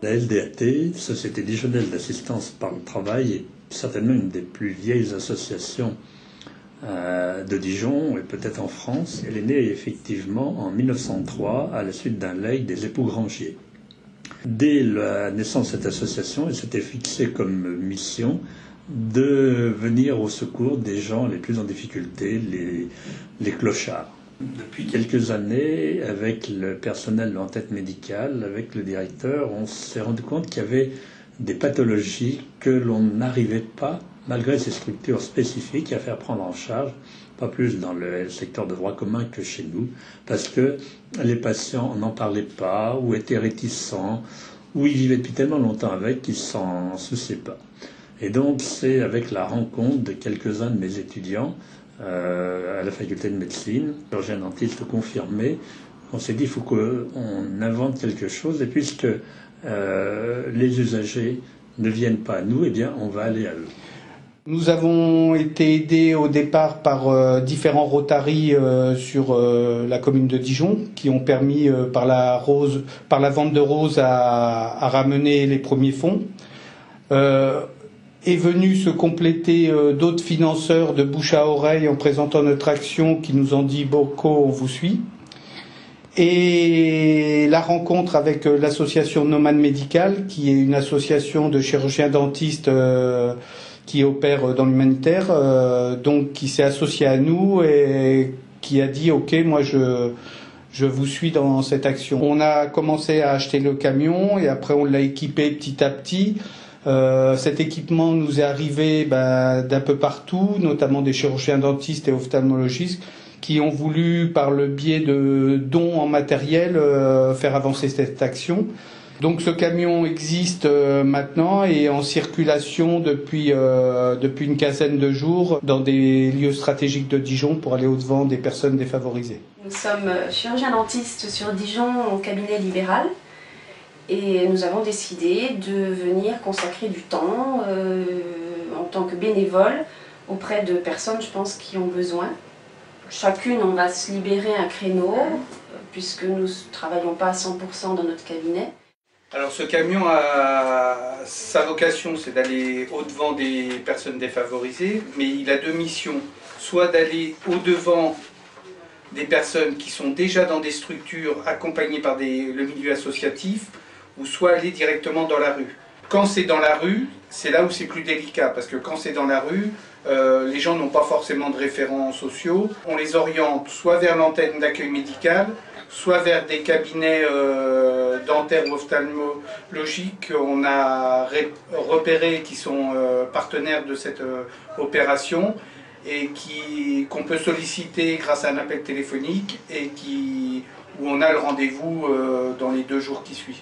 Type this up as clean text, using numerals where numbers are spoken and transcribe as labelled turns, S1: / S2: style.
S1: La LDAT, Société Dijonnelle d'Assistance par le Travail, est certainement une des plus vieilles associations de Dijon et peut-être en France. Elle est née effectivement en 1903 à la suite d'un legs des époux Grangier. Dès la naissance de cette association, elle s'était fixée comme mission de venir au secours des gens les plus en difficulté, les clochards. Depuis quelques années, avec le personnel en tête médicale, avec le directeur, on s'est rendu compte qu'il y avait des pathologies que l'on n'arrivait pas, malgré ces structures spécifiques, à faire prendre en charge, pas plus dans le secteur de droit commun que chez nous, parce que les patients n'en parlaient pas, ou étaient réticents, ou ils vivaient depuis tellement longtemps avec qu'ils s'en souciaient pas. Et donc c'est avec la rencontre de quelques-uns de mes étudiants à la faculté de médecine, chirurgien dentiste confirmé, on s'est dit il faut qu'on invente quelque chose, et puisque les usagers ne viennent pas à nous, eh bien on va aller à eux.
S2: Nous avons été aidés au départ par différents Rotary sur la commune de Dijon, qui ont permis par la vente de roses à ramener les premiers fonds. Est venu se compléter d'autres financeurs de bouche à oreille en présentant notre action qui nous ont dit Boko, on vous suit. Et la rencontre avec l'association Nomade Médical, qui est une association de chirurgiens dentistes qui opère dans l'humanitaire, donc qui s'est associée à nous et qui a dit ok, moi je vous suis dans cette action. On a commencé à acheter le camion et après on l'a équipé petit à petit. Cet équipement nous est arrivé d'un peu partout, notamment des chirurgiens dentistes et ophtalmologistes qui ont voulu, par le biais de dons en matériel, faire avancer cette action. Donc ce camion existe maintenant et est en circulation depuis une quinzaine de jours dans des lieux stratégiques de Dijon pour aller au-devant des personnes défavorisées.
S3: Nous sommes chirurgiens dentistes sur Dijon au cabinet libéral. Et nous avons décidé de venir consacrer du temps en tant que bénévole auprès de personnes, je pense, qui ont besoin. Chacune, on va se libérer un créneau, puisque nous ne travaillons pas à 100% dans notre cabinet.
S2: Alors ce camion sa vocation, c'est d'aller au-devant des personnes défavorisées, mais il a deux missions. Soit d'aller au-devant des personnes qui sont déjà dans des structures accompagnées par le milieu associatif, ou soit aller directement dans la rue. Quand c'est dans la rue, c'est là où c'est plus délicat, parce que quand c'est dans la rue, les gens n'ont pas forcément de référents sociaux. On les oriente soit vers l'antenne d'accueil médical, soit vers des cabinets dentaires ou ophtalmologiques qu'on a repérés, qui sont partenaires de cette opération, et qu'on peut solliciter grâce à un appel téléphonique, et où on a le rendez-vous dans les 2 jours qui suivent.